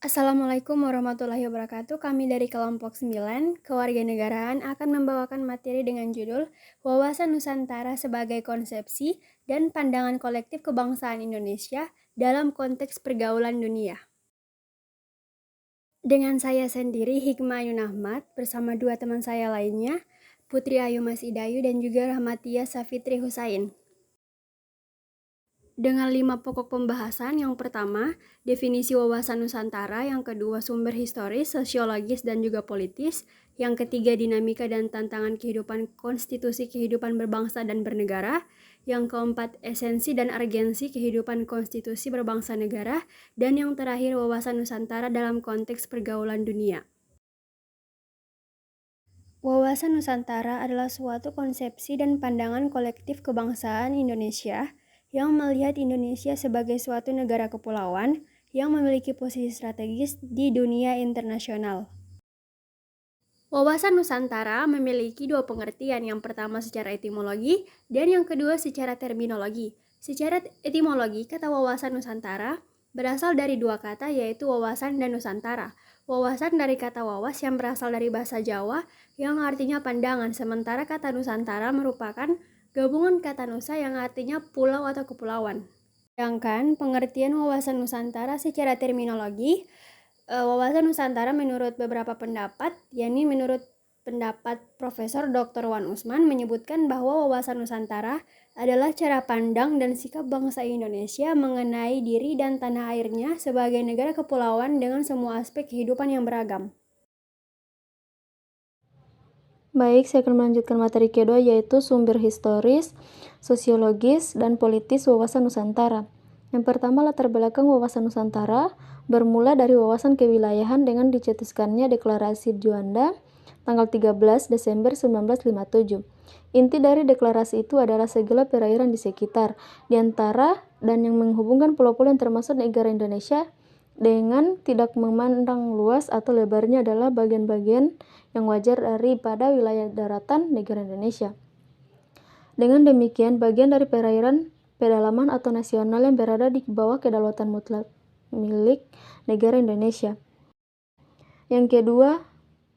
Assalamualaikum warahmatullahi wabarakatuh. Kami dari kelompok 9, Kewarganegaraan akan membawakan materi dengan judul Wawasan Nusantara sebagai Konsepsi dan Pandangan Kolektif Kebangsaan Indonesia dalam Konteks Pergaulan Dunia. Dengan saya sendiri, Hikmah Ayun Ahmad, bersama dua teman saya lainnya, Putri Ayu Masidayu dan juga Rahmatia Safitri Husain. Dengan 5 pokok pembahasan, yang pertama, definisi wawasan Nusantara, yang kedua, sumber historis, sosiologis, dan juga politis, yang ketiga, dinamika dan tantangan kehidupan konstitusi kehidupan berbangsa dan bernegara, yang keempat, esensi dan urgensi kehidupan konstitusi berbangsa negara, dan yang terakhir, wawasan Nusantara dalam konteks pergaulan dunia. Wawasan Nusantara adalah suatu konsepsi dan pandangan kolektif kebangsaan Indonesia yang melihat Indonesia sebagai suatu negara kepulauan yang memiliki posisi strategis di dunia internasional. Wawasan Nusantara memiliki dua pengertian, yang pertama secara etimologi dan yang kedua secara terminologi. Secara etimologi, kata wawasan Nusantara berasal dari dua kata, yaitu wawasan dan Nusantara. Wawasan dari kata wawas yang berasal dari bahasa Jawa yang artinya pandangan, sementara kata Nusantara merupakan gabungan kata Nusa yang artinya pulau atau kepulauan. Sedangkan pengertian wawasan Nusantara secara terminologi, wawasan Nusantara menurut beberapa pendapat, yakni menurut pendapat Profesor Dr. Wan Usman menyebutkan bahwa wawasan Nusantara adalah cara pandang dan sikap bangsa Indonesia mengenai diri dan tanah airnya sebagai negara kepulauan dengan semua aspek kehidupan yang beragam. Baik, saya akan melanjutkan materi kedua, yaitu sumber historis, sosiologis, dan politis wawasan Nusantara. Yang pertama, latar belakang wawasan Nusantara bermula dari wawasan kewilayahan dengan dicetuskannya Deklarasi Juanda tanggal 13 Desember 1957. Inti dari deklarasi itu adalah segala perairan di sekitar, di antara dan yang menghubungkan pulau-pulau yang termasuk negara Indonesia dengan tidak memandang luas atau lebarnya adalah bagian-bagian yang wajar daripada wilayah daratan negara Indonesia. Dengan demikian, bagian dari perairan pedalaman atau nasional yang berada di bawah kedaulatan mutlak milik negara Indonesia. Yang kedua,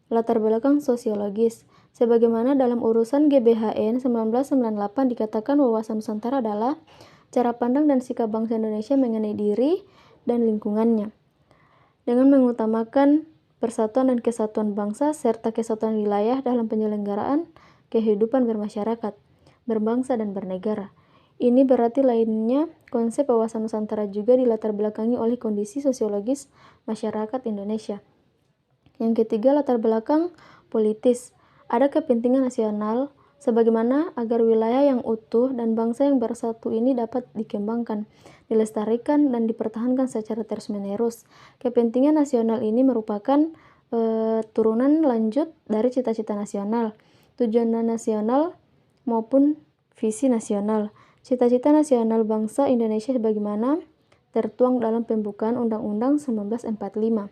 latar belakang sosiologis. Sebagaimana dalam urusan GBHN 1998 dikatakan wawasan Nusantara adalah cara pandang dan sikap bangsa Indonesia mengenai diri dan lingkungannya, dengan mengutamakan persatuan dan kesatuan bangsa serta kesatuan wilayah dalam penyelenggaraan kehidupan bermasyarakat, berbangsa dan bernegara. Ini berarti lainnya konsep wawasan Nusantara juga dilatar belakangi oleh kondisi sosiologis masyarakat Indonesia. Yang ketiga, latar belakang politis. Ada kepentingan nasional sebagaimana agar wilayah yang utuh dan bangsa yang bersatu ini dapat dikembangkan, dilestarikan, dan dipertahankan secara terus-menerus. Kepentingan nasional ini merupakan turunan lanjut dari cita-cita nasional, tujuan nasional, maupun visi nasional. Cita-cita nasional bangsa Indonesia sebagaimana tertuang dalam pembukaan Undang-Undang 1945.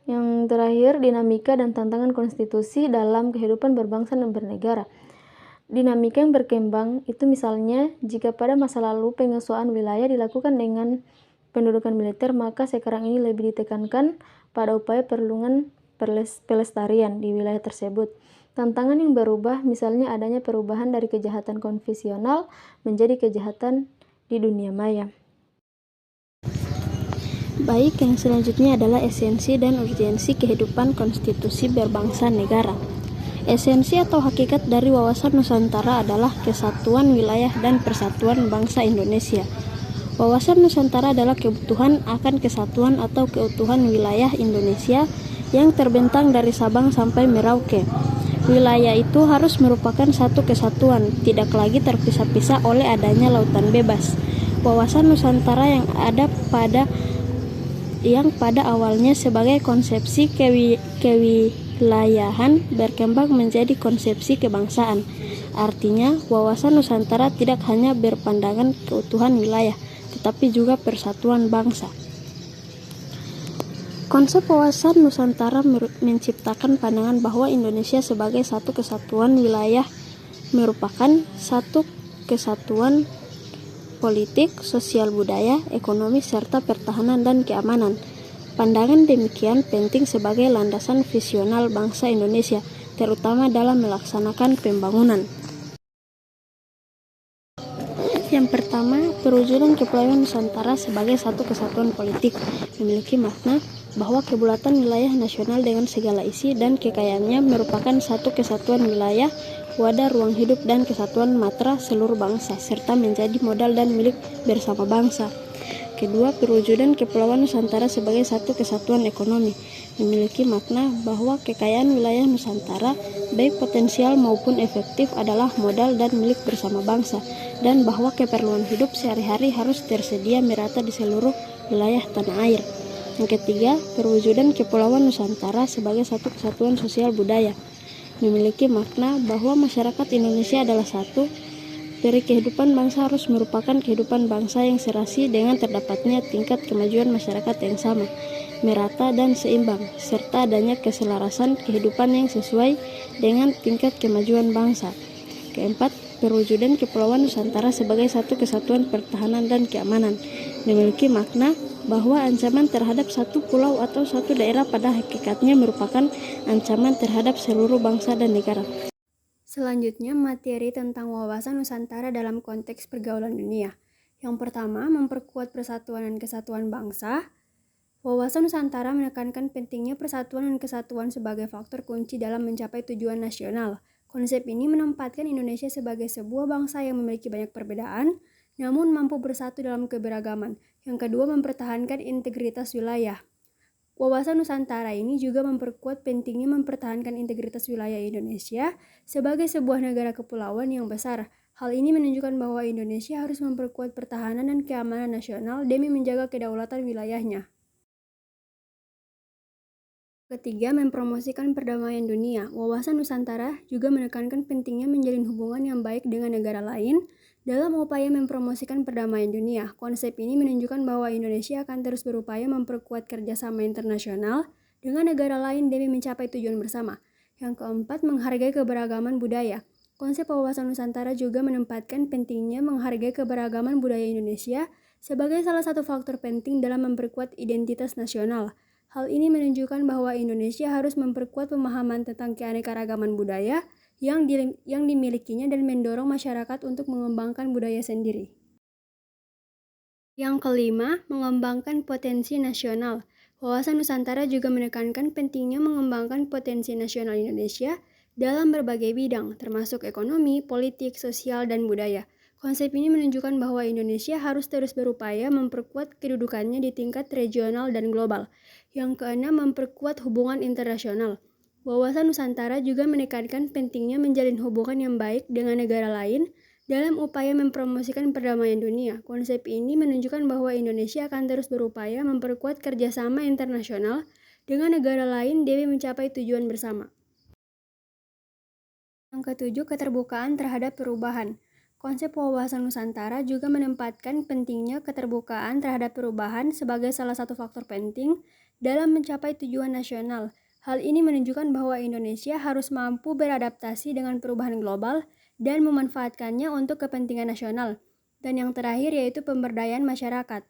Yang terakhir, dinamika dan tantangan konstitusi dalam kehidupan berbangsa dan bernegara. Dinamika yang berkembang itu misalnya jika pada masa lalu pengesuaan wilayah dilakukan dengan pendudukan militer, maka sekarang ini lebih ditekankan pada upaya perlindungan pelestarian di wilayah tersebut. Tantangan yang berubah misalnya adanya perubahan dari kejahatan konvensional menjadi kejahatan di dunia maya. Baik, yang selanjutnya adalah esensi dan urgensi kehidupan konstitusi berbangsa negara. Esensi atau hakikat dari wawasan Nusantara adalah kesatuan wilayah dan persatuan bangsa Indonesia. Wawasan Nusantara adalah kebutuhan akan kesatuan atau keutuhan wilayah Indonesia yang terbentang dari Sabang sampai Merauke. Wilayah itu harus merupakan satu kesatuan, tidak lagi terpisah-pisah oleh adanya lautan bebas. Wawasan Nusantara yang pada awalnya sebagai konsepsi kewilayahan berkembang menjadi konsepsi kebangsaan. Artinya, wawasan Nusantara tidak hanya berpandangan keutuhan wilayah, tetapi juga persatuan bangsa. Konsep wawasan Nusantara menciptakan pandangan bahwa Indonesia sebagai satu kesatuan wilayah merupakan satu kesatuan politik, sosial budaya, ekonomi, serta pertahanan dan keamanan. Pandangan demikian penting sebagai landasan visional bangsa Indonesia, terutama dalam melaksanakan pembangunan. Yang pertama, perwujudan Kepulauan Nusantara sebagai satu kesatuan politik memiliki makna bahwa kebulatan wilayah nasional dengan segala isi dan kekayaannya merupakan satu kesatuan wilayah, wadah ruang hidup dan kesatuan matra seluruh bangsa, serta menjadi modal dan milik bersama bangsa. Kedua, perwujudan Kepulauan Nusantara sebagai satu kesatuan ekonomi memiliki makna bahwa kekayaan wilayah Nusantara, baik potensial maupun efektif, adalah modal dan milik bersama bangsa, dan bahwa keperluan hidup sehari-hari harus tersedia merata di seluruh wilayah tanah air. Yang ketiga, perwujudan Kepulauan Nusantara sebagai satu kesatuan sosial budaya memiliki makna bahwa masyarakat Indonesia adalah satu. Dari kehidupan bangsa harus merupakan kehidupan bangsa yang serasi dengan terdapatnya tingkat kemajuan masyarakat yang sama, merata dan seimbang, serta adanya keselarasan kehidupan yang sesuai dengan tingkat kemajuan bangsa. Keempat, perwujudan Kepulauan Nusantara sebagai satu kesatuan pertahanan dan keamanan memiliki makna bahwa ancaman terhadap satu pulau atau satu daerah pada hakikatnya merupakan ancaman terhadap seluruh bangsa dan negara. Selanjutnya, materi tentang wawasan Nusantara dalam konteks pergaulan dunia. Yang pertama, memperkuat persatuan dan kesatuan bangsa. Wawasan Nusantara menekankan pentingnya persatuan dan kesatuan sebagai faktor kunci dalam mencapai tujuan nasional. Konsep ini menempatkan Indonesia sebagai sebuah bangsa yang memiliki banyak perbedaan, namun mampu bersatu dalam keberagaman. Yang kedua, mempertahankan integritas wilayah. Wawasan Nusantara ini juga memperkuat pentingnya mempertahankan integritas wilayah Indonesia sebagai sebuah negara kepulauan yang besar. Hal ini menunjukkan bahwa Indonesia harus memperkuat pertahanan dan keamanan nasional demi menjaga kedaulatan wilayahnya. Ketiga, mempromosikan perdamaian dunia. Wawasan Nusantara juga menekankan pentingnya menjalin hubungan yang baik dengan negara lain dalam upaya mempromosikan perdamaian dunia. Konsep ini menunjukkan bahwa Indonesia akan terus berupaya memperkuat kerjasama internasional dengan negara lain demi mencapai tujuan bersama. Yang keempat, menghargai keberagaman budaya. Konsep wawasan Nusantara juga menempatkan pentingnya menghargai keberagaman budaya Indonesia sebagai salah satu faktor penting dalam memperkuat identitas nasional. Hal ini menunjukkan bahwa Indonesia harus memperkuat pemahaman tentang keanekaragaman budaya yang dimilikinya dan mendorong masyarakat untuk mengembangkan budaya sendiri. Yang kelima, mengembangkan potensi nasional. Wawasan Nusantara juga menekankan pentingnya mengembangkan potensi nasional Indonesia dalam berbagai bidang, termasuk ekonomi, politik, sosial, dan budaya. Konsep ini menunjukkan bahwa Indonesia harus terus berupaya memperkuat kedudukannya di tingkat regional dan global. Yang keenam, memperkuat hubungan internasional. Wawasan Nusantara juga menekankan pentingnya menjalin hubungan yang baik dengan negara lain dalam upaya mempromosikan perdamaian dunia. Konsep ini menunjukkan bahwa Indonesia akan terus berupaya memperkuat kerjasama internasional dengan negara lain demi mencapai tujuan bersama. Yang ketujuh, keterbukaan terhadap perubahan. Konsep wawasan Nusantara juga menempatkan pentingnya keterbukaan terhadap perubahan sebagai salah satu faktor penting dalam mencapai tujuan nasional. Hal ini menunjukkan bahwa Indonesia harus mampu beradaptasi dengan perubahan global dan memanfaatkannya untuk kepentingan nasional. Dan yang terakhir yaitu pemberdayaan masyarakat.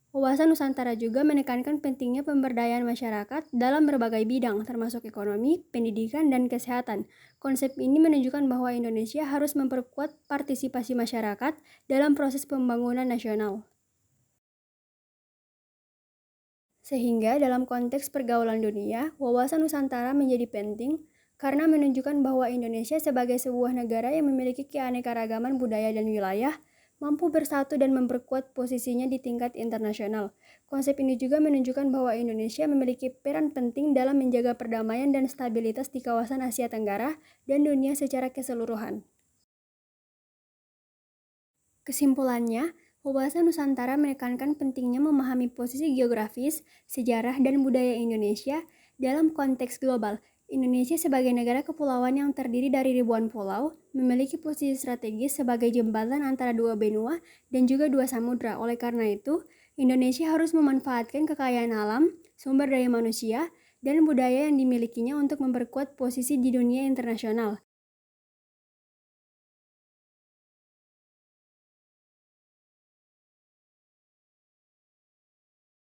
Wawasan Nusantara juga menekankan pentingnya pemberdayaan masyarakat dalam berbagai bidang, termasuk ekonomi, pendidikan, dan kesehatan. Konsep ini menunjukkan bahwa Indonesia harus memperkuat partisipasi masyarakat dalam proses pembangunan nasional. Sehingga dalam konteks pergaulan dunia, wawasan Nusantara menjadi penting karena menunjukkan bahwa Indonesia sebagai sebuah negara yang memiliki keanekaragaman budaya dan wilayah, mampu bersatu dan memperkuat posisinya di tingkat internasional. Konsep ini juga menunjukkan bahwa Indonesia memiliki peran penting dalam menjaga perdamaian dan stabilitas di kawasan Asia Tenggara dan dunia secara keseluruhan. Kesimpulannya, wawasan Nusantara menekankan pentingnya memahami posisi geografis, sejarah, dan budaya Indonesia dalam konteks global. Indonesia sebagai negara kepulauan yang terdiri dari ribuan pulau, memiliki posisi strategis sebagai jembatan antara dua benua dan juga dua samudra. Oleh karena itu, Indonesia harus memanfaatkan kekayaan alam, sumber daya manusia, dan budaya yang dimilikinya untuk memperkuat posisi di dunia internasional.